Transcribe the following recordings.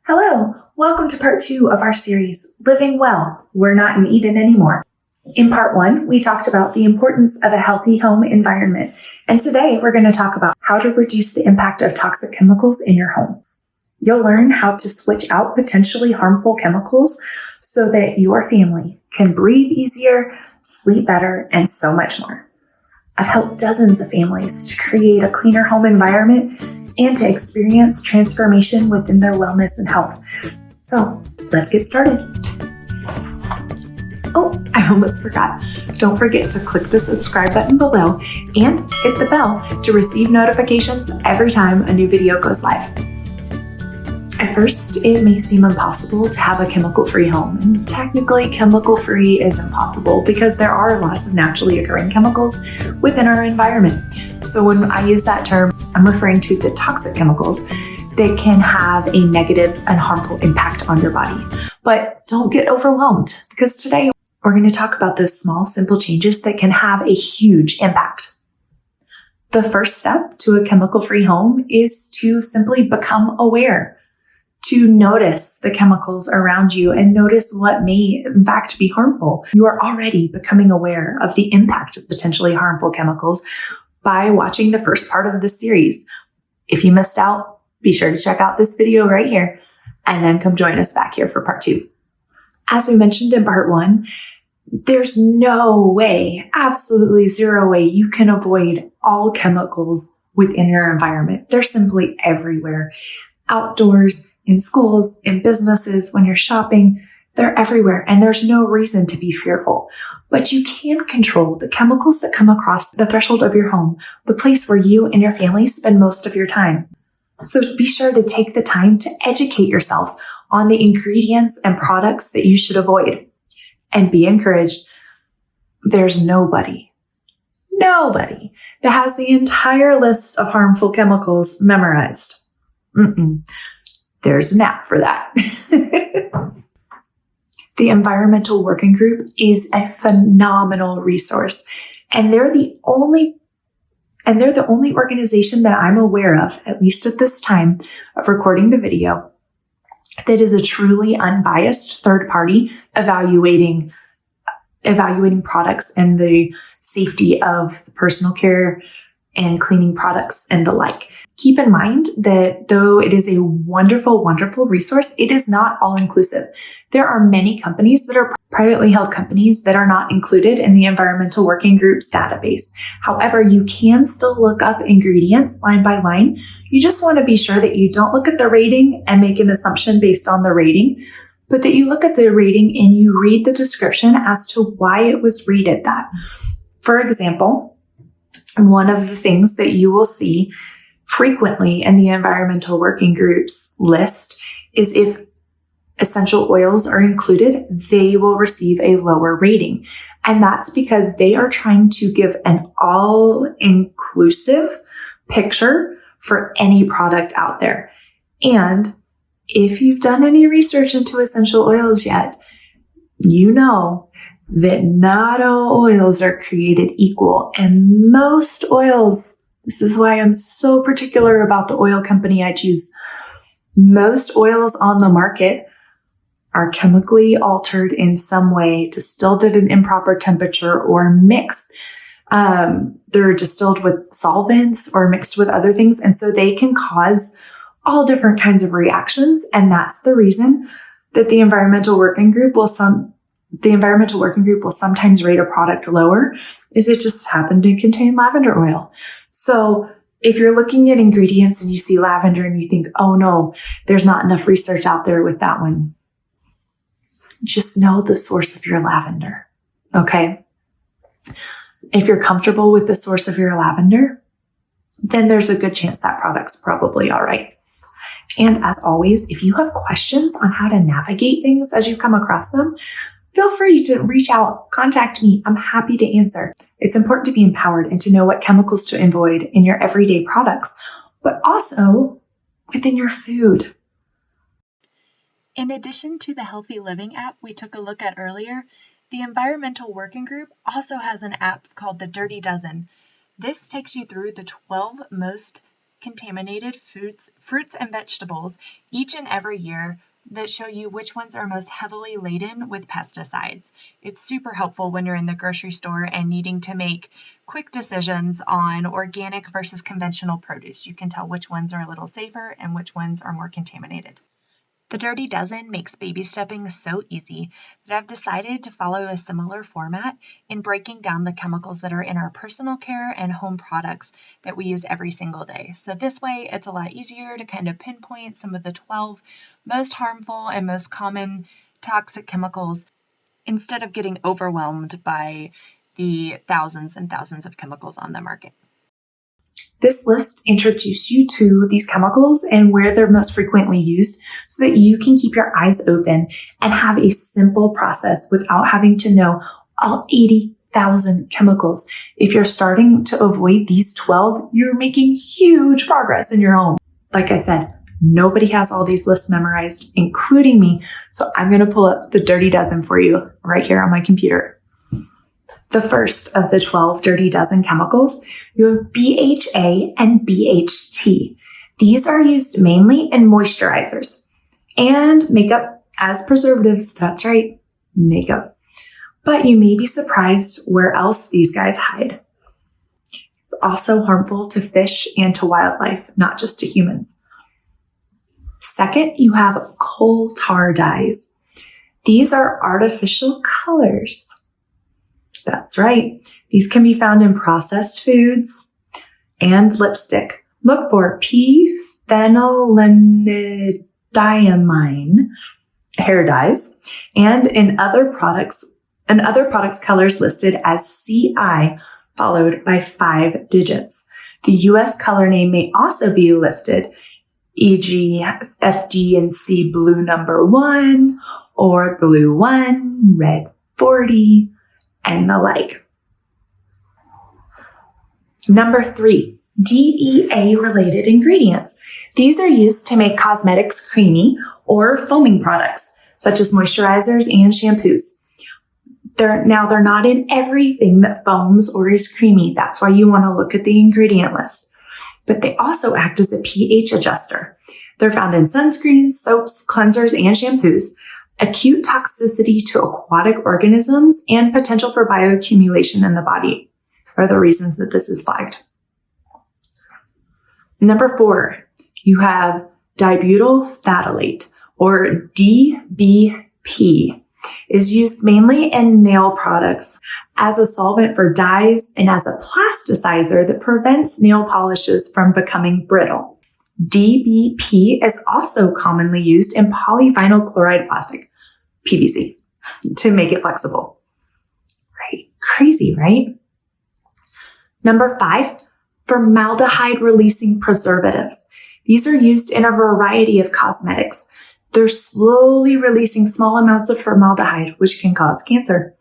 Hello, welcome to part 2 of our series, Living Well, We're Not in Eden Anymore. In part 1, we talked about the importance of a healthy home environment, and today we're going to talk about how to reduce the impact of toxic chemicals in your home. You'll learn how to switch out potentially harmful chemicals so that your family can breathe easier, sleep better, and so much more. I've helped dozens of families to create a cleaner home environment and to experience transformation within their wellness and health. So let's get started. Oh, I almost forgot. Don't forget to click the subscribe button below and hit the bell to receive notifications every time a new video goes live. At first, it may seem impossible to have a chemical-free home, and technically chemical-free is impossible because there are lots of naturally occurring chemicals within our environment. So when I use that term, I'm referring to the toxic chemicals that can have a negative and harmful impact on your body. But don't get overwhelmed because today we're going to talk about those small, simple changes that can have a huge impact. The first step to a chemical-free home is to simply become aware, to notice the chemicals around you and notice what may in fact be harmful. You are already becoming aware of the impact of potentially harmful chemicals by watching the first part of this series. If you missed out, be sure to check out this video right here and then come join us back here for part 2. As we mentioned in part 1, there's no way, absolutely zero way you can avoid all chemicals within your environment. They're simply everywhere. Outdoors, in schools, in businesses, when you're shopping, they're everywhere, and there's no reason to be fearful. But you can control the chemicals that come across the threshold of your home, the place where you and your family spend most of your time. So be sure to take the time to educate yourself on the ingredients and products that you should avoid. And be encouraged, there's nobody that has the entire list of harmful chemicals memorized. There's an app for that. The Environmental Working Group is a phenomenal resource, and they're the only organization that I'm aware of, at least at this time of recording the video, that is a truly unbiased third party evaluating products and the safety of the personal care and cleaning products and the like. Keep in mind that though it is a wonderful, wonderful resource, it is not all-inclusive. There are many companies that are privately held companies that are not included in the Environmental Working Group's database. However, you can still look up ingredients line by line. You just want to be sure that you don't look at the rating and make an assumption based on the rating, but that you look at the rating and you read the description as to why it was rated that. For example, one of the things that you will see frequently in the Environmental Working Group's list is if essential oils are included, they will receive a lower rating. And that's because they are trying to give an all-inclusive picture for any product out there. And if you've done any research into essential oils yet, you know that not all oils are created equal. And most oils, this is why I'm so particular about the oil company I choose. Most oils on the market are chemically altered in some way, distilled at an improper temperature, or mixed. They're distilled with solvents or mixed with other things. And so they can cause all different kinds of reactions. And that's the reason that the Environmental Working Group will sometimes rate a product lower, is it just happened to contain lavender oil. So if you're looking at ingredients and you see lavender and you think, oh no, there's not enough research out there with that one, just know the source of your lavender, okay? If you're comfortable with the source of your lavender, then there's a good chance that product's probably all right. And as always, if you have questions on how to navigate things as you've come across them, feel free to reach out, contact me. I'm happy to answer. It's important to be empowered and to know what chemicals to avoid in your everyday products, but also within your food. In addition to the Healthy Living app we took a look at earlier, the Environmental Working Group also has an app called the Dirty Dozen. This takes you through the 12 most contaminated fruits and vegetables each and every year that show you which ones are most heavily laden with pesticides. It's super helpful when you're in the grocery store and needing to make quick decisions on organic versus conventional produce. You can tell which ones are a little safer and which ones are more contaminated. The Dirty Dozen makes baby stepping so easy that I've decided to follow a similar format in breaking down the chemicals that are in our personal care and home products that we use every single day. So this way, it's a lot easier to kind of pinpoint some of the 12 most harmful and most common toxic chemicals instead of getting overwhelmed by the thousands and thousands of chemicals on the market. This list introduces you to these chemicals and where they're most frequently used so that you can keep your eyes open and have a simple process without having to know all 80,000 chemicals. If you're starting to avoid these 12, you're making huge progress in your home. Like I said, nobody has all these lists memorized, including me. So I'm going to pull up the Dirty Dozen for you right here on my computer. The first of the 12 Dirty Dozen chemicals, you have BHA and BHT. These are used mainly in moisturizers and makeup as preservatives. That's right, makeup. But you may be surprised where else these guys hide. It's also harmful to fish and to wildlife, not just to humans. Second, you have coal tar dyes. These are artificial colors. That's right. These can be found in processed foods and lipstick. Look for phenyllenediamine hair dyes and in other products colors listed as CI followed by 5 digits. The US color name may also be listed, e.g. FD&C blue number 1 or blue 1, red 40, and the like. Number 3, DEA-related ingredients. These are used to make cosmetics creamy or foaming products, such as moisturizers and shampoos. They're not in everything that foams or is creamy. That's why you want to look at the ingredient list. But they also act as a pH adjuster. They're found in sunscreens, soaps, cleansers, and shampoos. Acute toxicity to aquatic organisms and potential for bioaccumulation in the body are the reasons that this is flagged. Number 4, you have dibutyl phthalate, or DBP, is used mainly in nail products as a solvent for dyes and as a plasticizer that prevents nail polishes from becoming brittle. DBP is also commonly used in polyvinyl chloride plastic, PVC, to make it flexible. Right? Crazy, right? Number 5, formaldehyde-releasing preservatives. These are used in a variety of cosmetics. They're slowly releasing small amounts of formaldehyde, which can cause cancer.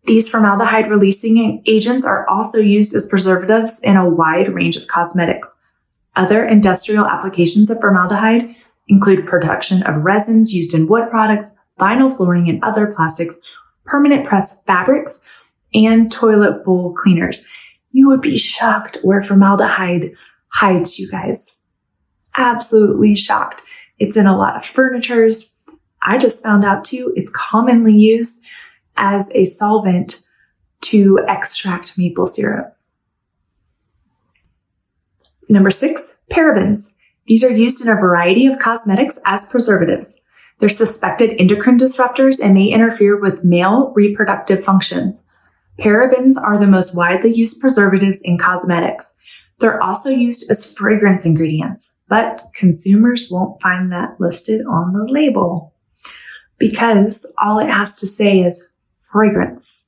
These formaldehyde-releasing agents are also used as preservatives in a wide range of cosmetics. Other industrial applications of formaldehyde include production of resins used in wood products, vinyl flooring and other plastics, permanent press fabrics, and toilet bowl cleaners. You would be shocked where formaldehyde hides, you guys. Absolutely shocked. It's in a lot of furnitures. I just found out too, it's commonly used as a solvent to extract maple syrup. Number 6, parabens. These are used in a variety of cosmetics as preservatives. They're suspected endocrine disruptors and may interfere with male reproductive functions. Parabens are the most widely used preservatives in cosmetics. They're also used as fragrance ingredients, but consumers won't find that listed on the label because all it has to say is fragrance,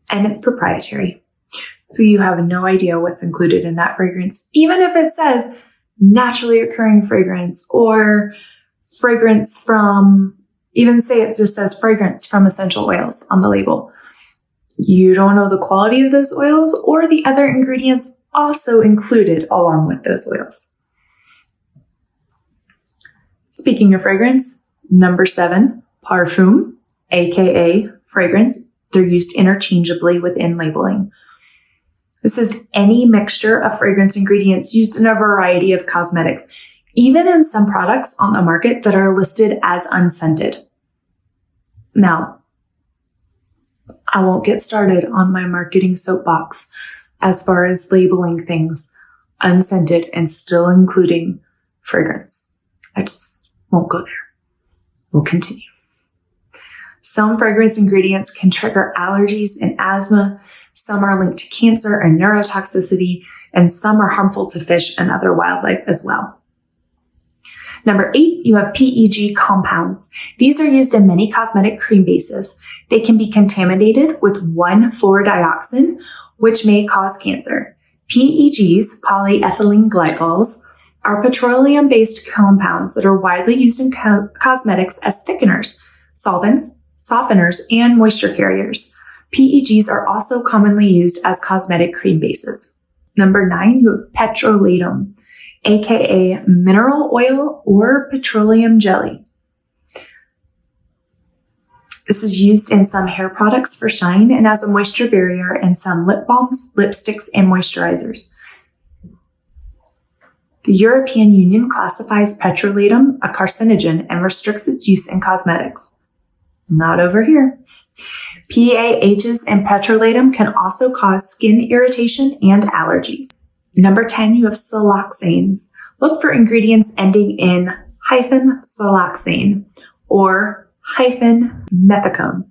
and it's proprietary. So you have no idea what's included in that fragrance, even if it says naturally occurring fragrance or fragrance from, even say it just says fragrance from essential oils on the label. You don't know the quality of those oils or the other ingredients also included along with those oils. Speaking of fragrance, number 7, Parfum, aka fragrance. They're used interchangeably within labeling. This is any mixture of fragrance ingredients used in a variety of cosmetics, even in some products on the market that are listed as unscented. Now, I won't get started on my marketing soapbox as far as labeling things unscented and still including fragrance. I just won't go there. We'll continue. Some fragrance ingredients can trigger allergies and asthma. Some are linked to cancer and neurotoxicity, and some are harmful to fish and other wildlife as well. Number 8, you have PEG compounds. These are used in many cosmetic cream bases. They can be contaminated with 1,4-dioxin, which may cause cancer. PEGs, polyethylene glycols, are petroleum-based compounds that are widely used in cosmetics as thickeners, solvents, softeners, and moisture carriers. PEGs are also commonly used as cosmetic cream bases. Number 9, you have petrolatum, aka mineral oil or petroleum jelly. This is used in some hair products for shine and as a moisture barrier in some lip balms, lipsticks, and moisturizers. The European Union classifies petrolatum a carcinogen and restricts its use in cosmetics. Not over here. PAHs and petrolatum can also cause skin irritation and allergies. Number 10, you have siloxanes. Look for ingredients ending in -siloxane or -methicone.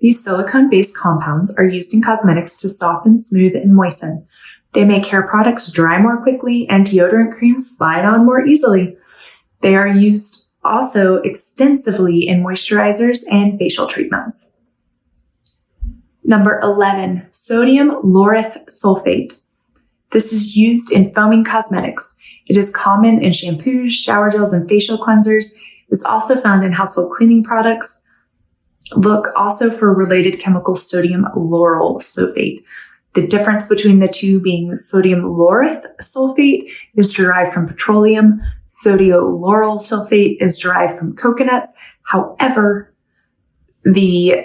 These silicone-based compounds are used in cosmetics to soften, smooth, and moisten. They make hair products dry more quickly and deodorant creams slide on more easily. They are used also extensively in moisturizers and facial treatments. Number 11, sodium Laureth sulfate. This is used in foaming cosmetics. It is common in shampoos, shower gels, and facial cleansers. It is also found in household cleaning products. Look also for related chemical sodium lauryl sulfate. The difference between the two being sodium Laureth sulfate is derived from petroleum. Sodium lauryl sulfate is derived from coconuts. However, the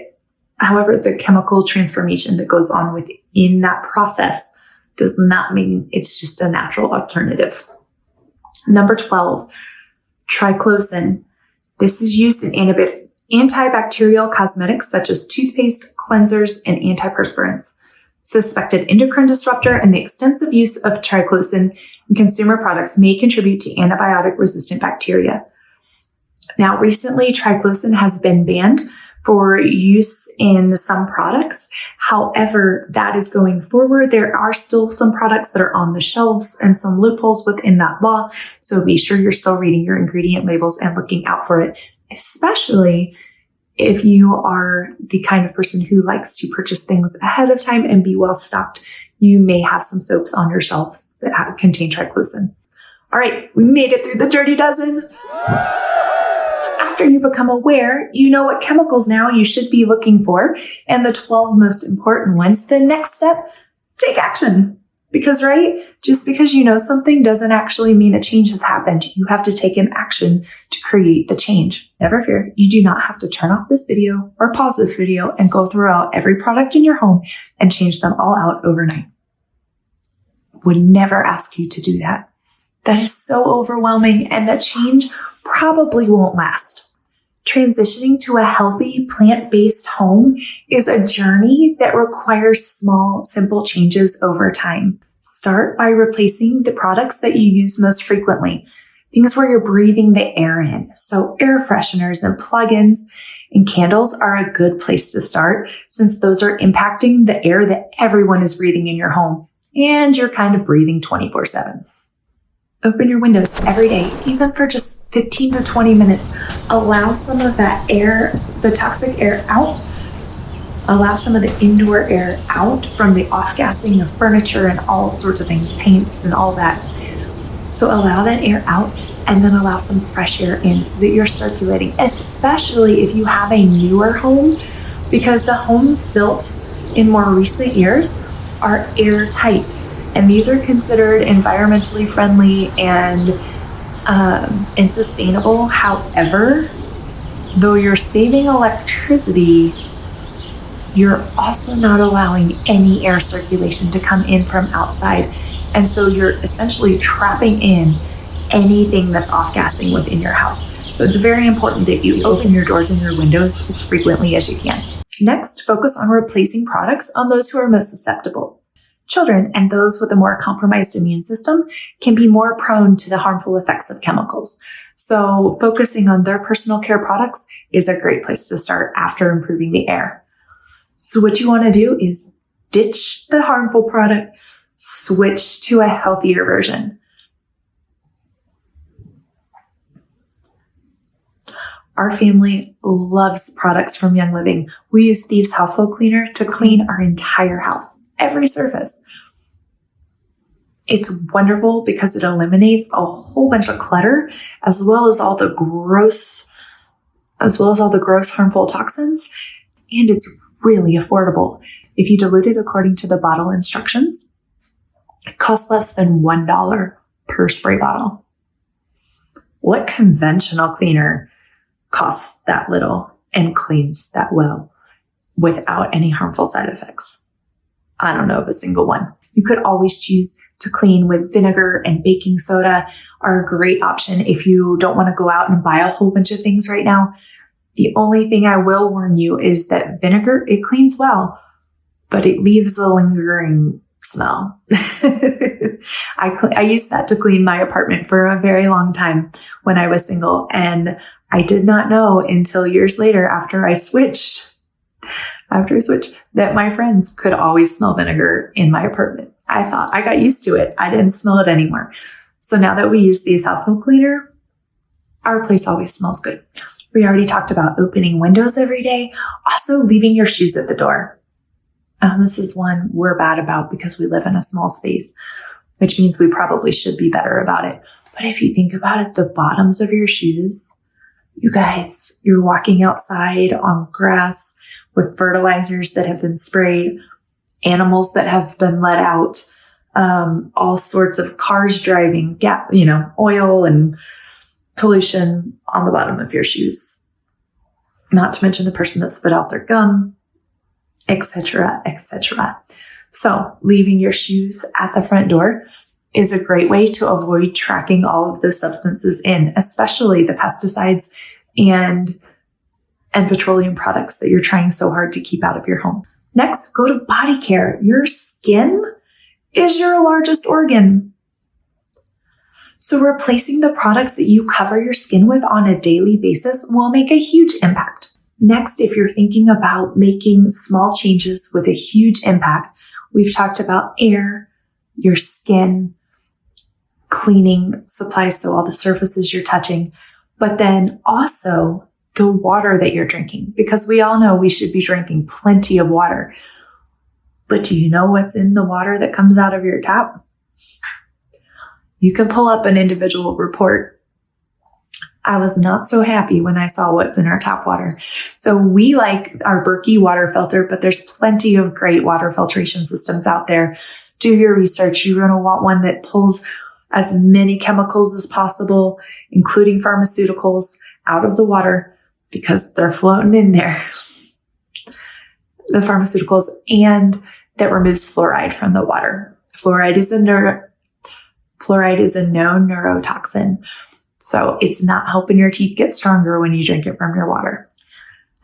chemical transformation that goes on within that process does not mean it's just a natural alternative. Number 12, Triclosan. This is used in antibacterial cosmetics such as toothpaste, cleansers, and antiperspirants. Suspected endocrine disruptor and the extensive use of triclosan in consumer products may contribute to antibiotic-resistant bacteria. Now, recently, triclosan has been banned for use in some products. However, that is going forward. There are still some products that are on the shelves and some loopholes within that law. So be sure you're still reading your ingredient labels and looking out for it, especially if you are the kind of person who likes to purchase things ahead of time and be well stocked. You may have some soaps on your shelves that contain triclosan. All right, we made it through the dirty dozen. After you become aware, you know what chemicals now you should be looking for and the 12 most important ones. The next step, take action. Because, right, just because you know something doesn't actually mean a change has happened. You have to take an action to create the change. Never fear, you do not have to turn off this video or pause this video and go throughout every product in your home and change them all out overnight. Would never ask you to do that. That is so overwhelming and that change probably won't last. Transitioning to a healthy, plant-based home is a journey that requires small, simple changes over time. Start by replacing the products that you use most frequently, things where you're breathing the air in. So air fresheners and plugins and candles are a good place to start since those are impacting the air that everyone is breathing in your home and you're kind of breathing 24/7. Open your windows every day, even for just 15 to 20 minutes. Allow some of that air, the toxic air out. Allow some of the indoor air out from the off-gassing of furniture and all sorts of things, paints and all that. So allow that air out and then allow some fresh air in so that you're circulating, especially if you have a newer home, because the homes built in more recent years are airtight. And these are considered environmentally friendly and sustainable. However, though you're saving electricity, you're also not allowing any air circulation to come in from outside. And so you're essentially trapping in anything that's off-gassing within your house. So it's very important that you open your doors and your windows as frequently as you can. Next, focus on replacing products on those who are most susceptible. Children and those with a more compromised immune system can be more prone to the harmful effects of chemicals. So focusing on their personal care products is a great place to start after improving the air. So what you want to do is ditch the harmful product, switch to a healthier version. Our family loves products from Young Living. We use Thieves Household Cleaner to clean our entire house, every surface. It's wonderful because it eliminates a whole bunch of clutter, as well as all the gross harmful toxins, and it's really affordable. If you dilute it according to the bottle instructions, it costs less than $1 per spray bottle. What conventional cleaner costs that little and cleans that well without any harmful side effects? I don't know of a single one. You could always choose to clean with vinegar, and baking soda are a great option if you don't want to go out and buy a whole bunch of things right now. The only thing I will warn you is that vinegar, it cleans well, but it leaves a lingering smell. I used that to clean my apartment for a very long time when I was single, and I did not know until years later after I switched, that my friends could always smell vinegar in my apartment. I thought I got used to it. I didn't smell it anymore. So now that we use Thieves Household Cleaner, our place always smells good. We already talked about opening windows every day, also leaving your shoes at the door. This is one we're bad about because we live in a small space, which means we probably should be better about it. But if you think about it, the bottoms of your shoes, you guys, you're walking outside on grass with fertilizers that have been sprayed, animals that have been let out, all sorts of cars driving, oil and pollution on the bottom of your shoes. Not to mention the person that spit out their gum, etc., etc. So leaving your shoes at the front door is a great way to avoid tracking all of the substances in, especially the pesticides and petroleum products that you're trying so hard to keep out of your home. Next, go to body care. Your skin is your largest organ. So replacing the products that you cover your skin with on a daily basis will make a huge impact. Next, if you're thinking about making small changes with a huge impact, we've talked about air, your skin, cleaning supplies, so all the surfaces you're touching, but then also the water that you're drinking, because we all know we should be drinking plenty of water. But do you know what's in the water that comes out of your tap? You can pull up an individual report. I was not so happy when I saw what's in our tap water. So we like our Berkey water filter, but there's plenty of great water filtration systems out there. Do your research. You're going to want one that pulls as many chemicals as possible, including pharmaceuticals, out of the water because they're floating in there. The pharmaceuticals, and that removes fluoride from the water. Fluoride is a known neurotoxin. So it's not helping your teeth get stronger when you drink it from your water.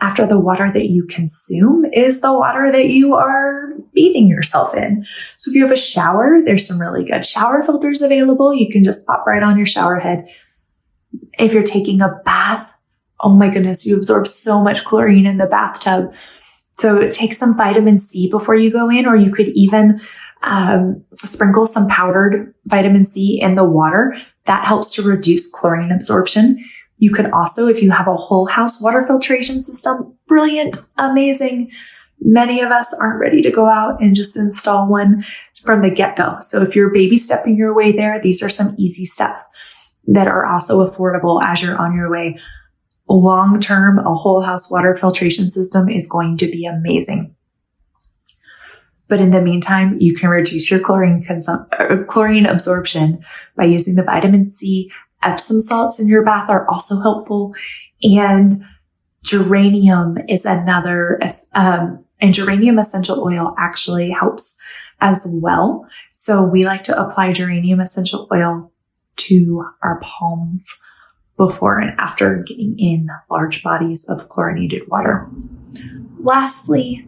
After the water that you consume is the water that you are bathing yourself in. So if you have a shower, there's some really good shower filters available. You can just pop right on your shower head. If you're taking a bath, oh my goodness, you absorb so much chlorine in the bathtub. So take some vitamin C before you go in, or you could even sprinkle some powdered vitamin C in the water. That helps to reduce chlorine absorption. You could also, if you have a whole house water filtration system, brilliant, amazing. Many of us aren't ready to go out and just install one from the get-go. So if you're baby stepping your way there, these are some easy steps that are also affordable as you're on your way. Long-term, a whole house water filtration system is going to be amazing. But in the meantime, you can reduce your chlorine absorption by using the vitamin C. Epsom salts in your bath are also helpful. And geranium is another And geranium essential oil actually helps as well. So we like to apply geranium essential oil to our palms before and after getting in large bodies of chlorinated water. Lastly,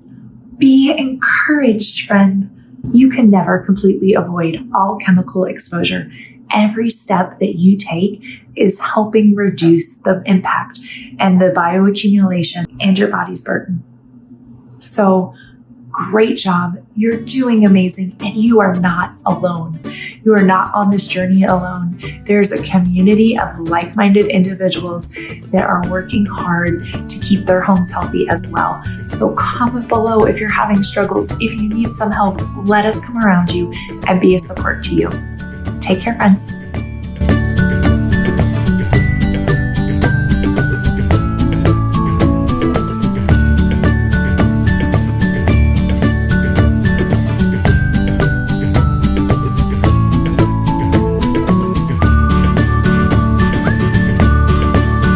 be encouraged, friend. You can never completely avoid all chemical exposure. Every step that you take is helping reduce the impact and the bioaccumulation and your body's burden. So, great job. You're doing amazing, and you are not alone. You are not on this journey alone. There's a community of like-minded individuals that are working hard to keep their homes healthy as well. So comment below if you're having struggles. If you need some help, let us come around you and be a support to you. Take care, friends.